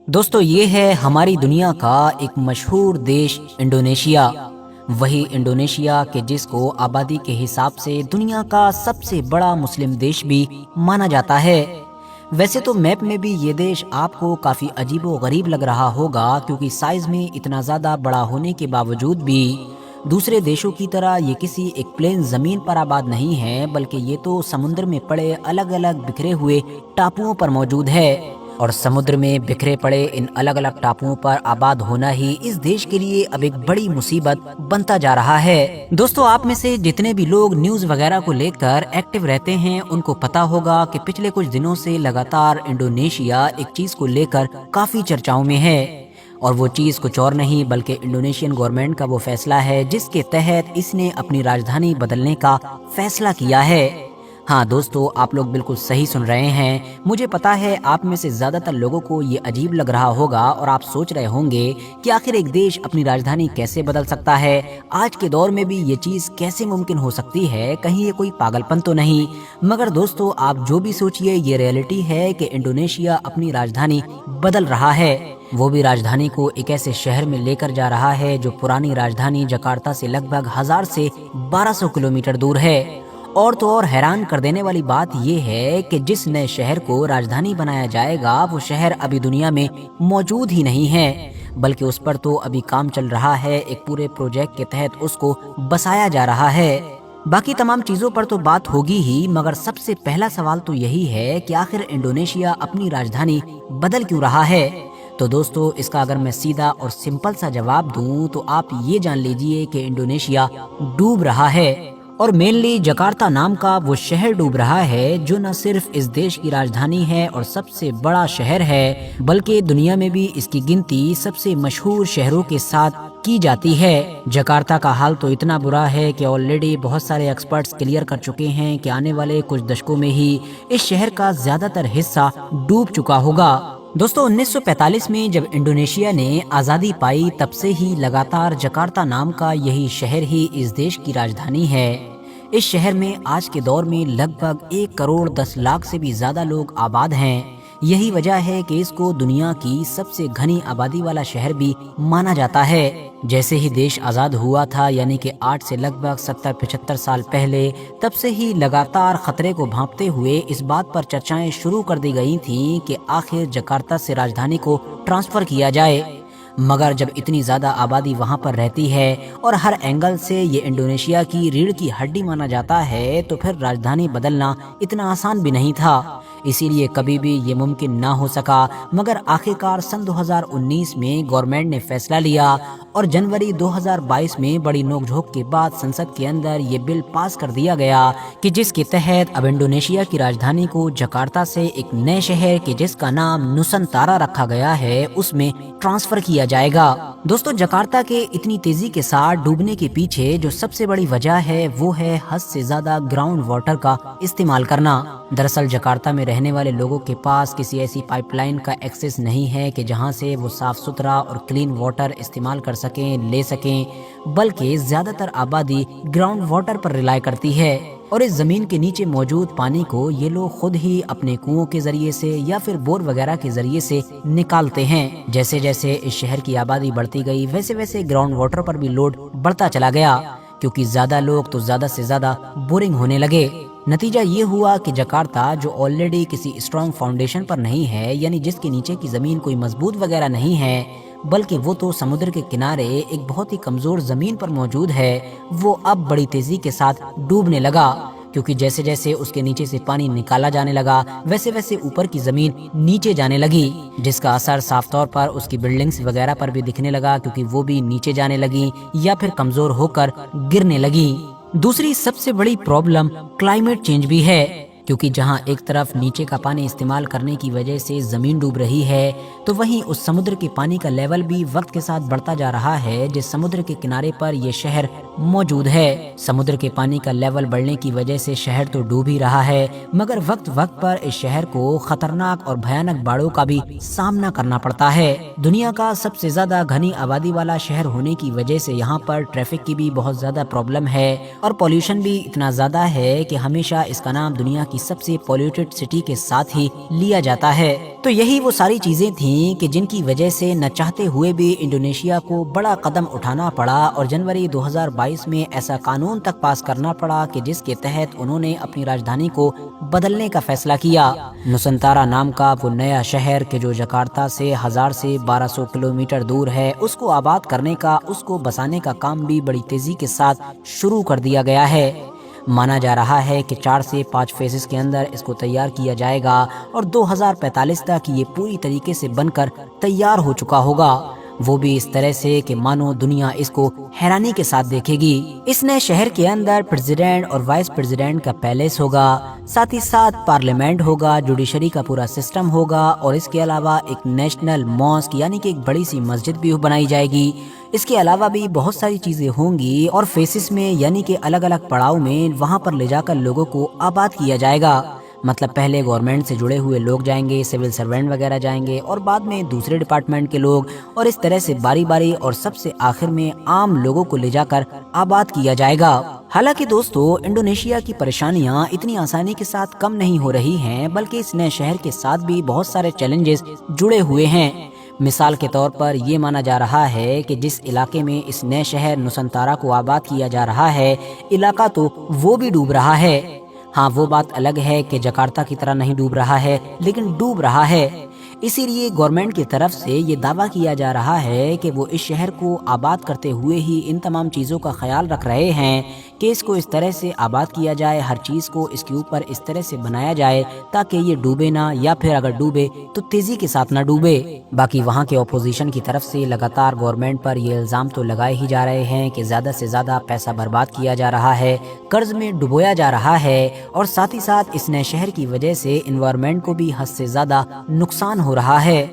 दोस्तों ये है हमारी दुनिया का एक मशहूर देश इंडोनेशिया। वही इंडोनेशिया के जिसको आबादी के हिसाब से दुनिया का सबसे बड़ा मुस्लिम देश भी माना जाता है। वैसे तो मैप में भी ये देश आपको काफ़ी अजीबो गरीब लग रहा होगा, क्योंकि साइज में इतना ज़्यादा बड़ा होने के बावजूद भी दूसरे देशों की तरह ये किसी एक प्लेन ज़मीन पर आबाद नहीं है, बल्कि ये तो समुद्र में पड़े अलग अलग बिखरे हुए टापुओं पर मौजूद है। और समुद्र में बिखरे पड़े इन अलग अलग टापुओं पर आबाद होना ही इस देश के लिए अब एक बड़ी मुसीबत बनता जा रहा है। दोस्तों, आप में से जितने भी लोग न्यूज़ वगैरह को लेकर एक्टिव रहते हैं, उनको पता होगा कि पिछले कुछ दिनों से लगातार इंडोनेशिया एक चीज़ को लेकर काफ़ी चर्चाओं में है। और वो चीज़ कुछ और नहीं बल्कि इंडोनेशियन गवर्नमेंट का वो फैसला है जिसके तहत इसने अपनी राजधानी बदलने का फैसला किया है। हाँ दोस्तों, आप लोग बिल्कुल सही सुन रहे हैं। मुझे पता है आप में से ज़्यादातर लोगों को ये अजीब लग रहा होगा और आप सोच रहे होंगे कि आखिर एक देश अपनी राजधानी कैसे बदल सकता है। आज के दौर में भी ये चीज़ कैसे मुमकिन हो सकती है, कहीं ये कोई पागलपन तो नहीं। मगर दोस्तों, आप जो भी सोचिए, ये रियलिटी है कि इंडोनेशिया अपनी राजधानी बदल रहा है। वो भी राजधानी को एक ऐसे शहर में लेकर जा रहा है जो पुरानी राजधानी जकार्ता से लगभग 1000 से 1200 किलोमीटर दूर है। और तो और हैरान कर देने वाली बात यह है कि जिस नए शहर को राजधानी बनाया जाएगा वो शहर अभी दुनिया में मौजूद ही नहीं है, बल्कि उस पर तो अभी काम चल रहा है। एक पूरे प्रोजेक्ट के तहत उसको बसाया जा रहा है। बाकी तमाम चीज़ों पर तो बात होगी ही, मगर सबसे पहला सवाल तो यही है कि आखिर इंडोनेशिया अपनी राजधानी बदल क्यों रहा है। तो दोस्तों, इसका अगर मैं सीधा और सिंपल सा जवाब दूं तो आप ये जान लीजिए कि इंडोनेशिया डूब रहा है। और मेनली जकार्ता नाम का वो शहर डूब रहा है, जो न सिर्फ इस देश की राजधानी है और सबसे बड़ा शहर है, बल्कि दुनिया में भी इसकी गिनती सबसे मशहूर शहरों के साथ की जाती है। जकार्ता का हाल तो इतना बुरा है कि ऑलरेडी बहुत सारे एक्सपर्ट्स क्लियर कर चुके हैं कि आने वाले कुछ दशकों में ही इस शहर का ज्यादातर हिस्सा डूब चुका होगा। दोस्तों, 1945 में जब इंडोनेशिया ने आज़ादी पाई, तब से ही लगातार जकार्ता नाम का यही शहर ही इस देश की राजधानी है। इस शहर में आज के दौर में लगभग 1 करोड़ 10 लाख से भी ज़्यादा लोग आबाद हैं। यही वजह है कि इसको दुनिया की सबसे घनी आबादी वाला शहर भी माना जाता है। जैसे ही देश आज़ाद हुआ था, यानी कि 8 से लगभग 70-75 साल पहले, तब से ही लगातार खतरे को भांपते हुए इस बात पर चर्चाएं शुरू कर दी गई थीं कि आखिर जकार्ता से राजधानी को ट्रांसफ़र किया जाए। मगर जब इतनी ज़्यादा आबादी वहाँ पर रहती है और हर एंगल से ये इंडोनेशिया की रीढ़ की हड्डी माना जाता है, तो फिर राजधानी बदलना इतना आसान भी नहीं था। इसीलिए कभी भी ये मुमकिन ना हो सका। मगर आखिरकार सन 2019 में गवर्नमेंट ने फैसला लिया और जनवरी 2022 में बड़ी नोकझोंक के बाद संसद के अंदर ये बिल पास कर दिया गया कि जिसके तहत अब इंडोनेशिया की राजधानी को जकार्ता से एक नए शहर के जिसका नाम नुसंतारा रखा गया है उसमें ट्रांसफर किया जाएगा। दोस्तों, जकार्ता के इतनी तेजी के साथ डूबने के पीछे जो सबसे बड़ी वजह है वो है हद से ज्यादा ग्राउंड वाटर का इस्तेमाल करना। दरअसल जकार्ता में रहने वाले लोगों के पास किसी ऐसी पाइपलाइन का एक्सेस नहीं है कि जहां से वो साफ सुथरा और क्लीन वाटर इस्तेमाल कर सकें, ले सकें, बल्कि ज्यादातर आबादी ग्राउंड वाटर पर रिलाय करती है। और इस जमीन के नीचे मौजूद पानी को ये लोग खुद ही अपने कुओं के जरिए से या फिर बोर वगैरह के जरिए से निकालते हैं। जैसे जैसे इस शहर की आबादी बढ़ती गई, वैसे वैसे ग्राउंड वाटर पर भी लोड बढ़ता चला गया, क्योंकि ज्यादा लोग तो ज्यादा से ज्यादा बोरिंग होने लगे। नतीजा ये हुआ कि जकार्ता, जो ऑलरेडी किसी स्ट्रॉन्ग फाउंडेशन पर नहीं है, यानी जिसके नीचे की जमीन कोई मजबूत वगैरह नहीं है, बल्कि वो तो समुद्र के किनारे एक बहुत ही कमजोर जमीन पर मौजूद है, वो अब बड़ी तेजी के साथ डूबने लगा। क्योंकि जैसे जैसे उसके नीचे से पानी निकाला जाने लगा, वैसे वैसे ऊपर की जमीन नीचे जाने लगी, जिसका असर साफ तौर पर उसकी बिल्डिंग्स वगैरह पर भी दिखने लगा, क्योंकि वो भी नीचे जाने लगी या फिर कमजोर होकर गिरने लगी। दूसरी सबसे बड़ी प्रॉब्लम क्लाइमेट चेंज भी है, क्योंकि जहां एक तरफ नीचे का पानी इस्तेमाल करने की वजह से जमीन डूब रही है, तो वहीं उस समुद्र के पानी का लेवल भी वक्त के साथ बढ़ता जा रहा है। जिस समुद्र के किनारे पर यह शहर मौजूद है, समुद्र के पानी का लेवल बढ़ने की वजह से शहर तो डूब ही रहा है, मगर वक्त वक्त पर इस शहर को खतरनाक और भयानक बाढ़ों का भी सामना करना पड़ता है। दुनिया का सबसे ज्यादा घनी आबादी वाला शहर होने की वजह से यहाँ पर ट्रैफिक की भी बहुत ज्यादा प्रॉब्लम है और पॉल्यूशन भी इतना ज्यादा है कि हमेशा इसका नाम दुनिया की की सबसे पॉल्यूटेड सिटी के साथ ही लिया जाता है। तो यही वो सारी चीजें थीं कि जिनकी वजह से न चाहते हुए भी इंडोनेशिया को बड़ा कदम उठाना पड़ा और जनवरी 2022 में ऐसा कानून तक पास करना पड़ा कि जिसके तहत उन्होंने अपनी राजधानी को बदलने का फैसला किया। नुसंतारा नाम का वो नया शहर कि जो जकार्ता से 1000 से 1200 किलोमीटर दूर है, उसको आबाद करने का, उसको बसाने का काम भी बड़ी तेजी के साथ शुरू कर दिया गया है। माना जा रहा है कि 4 से 5 फेजेस के अंदर इसको तैयार किया जाएगा और 2045 तक ये पूरी तरीके से बनकर तैयार हो चुका होगा, वो भी इस तरह से कि मानो दुनिया इसको हैरानी के साथ देखेगी। इस नए शहर के अंदर प्रेसिडेंट और वाइस प्रेसिडेंट का पैलेस होगा, साथ ही साथ पार्लियामेंट होगा, जुडिशरी का पूरा सिस्टम होगा और इसके अलावा एक नेशनल मॉस्क यानी कि एक बड़ी सी मस्जिद भी बनाई जाएगी। इसके अलावा भी बहुत सारी चीजें होंगी और फेसिस में यानी कि अलग अलग पड़ाव में वहां पर ले जाकर लोगों को आबाद किया जाएगा। मतलब पहले गवर्नमेंट से जुड़े हुए लोग जाएंगे, सिविल सर्वेंट वगैरह जाएंगे और बाद में दूसरे डिपार्टमेंट के लोग, और इस तरह से बारी बारी, और सबसे आखिर में आम लोगों को ले जाकर आबाद किया जाएगा। हालांकि दोस्तों, इंडोनेशिया की परेशानियां इतनी आसानी के साथ कम नहीं हो रही हैं, बल्कि इस नए शहर के साथ भी बहुत सारे चैलेंजेस जुड़े हुए हैं। मिसाल के तौर पर ये माना जा रहा है कि जिस इलाके में इस नए शहर नुसंतारा को आबाद किया जा रहा है, इलाका तो वो भी डूब रहा है। हाँ, वो बात अलग है कि जकार्ता की तरह नहीं डूब रहा है, लेकिन डूब रहा है। इसीलिए गवर्नमेंट की तरफ से ये दावा किया जा रहा है कि वो इस शहर को आबाद करते हुए ही इन तमाम चीज़ों का ख्याल रख रहे हैं कि इसको इस तरह से आबाद किया जाए, हर चीज़ को इसके ऊपर इस तरह से बनाया जाए ताकि ये डूबे ना, या फिर अगर डूबे तो तेज़ी के साथ ना डूबे। बाकी वहाँ के अपोजिशन की तरफ से लगातार गवर्नमेंट पर ये इल्ज़ाम तो लगाए ही जा रहे हैं कि ज़्यादा से ज़्यादा पैसा बर्बाद किया जा रहा है, कर्ज में डुबोया जा रहा है, और साथ ही साथ इस नए शहर की वजह से एनवायरनमेंट को भी हद से ज़्यादा नुकसान हो रहा है।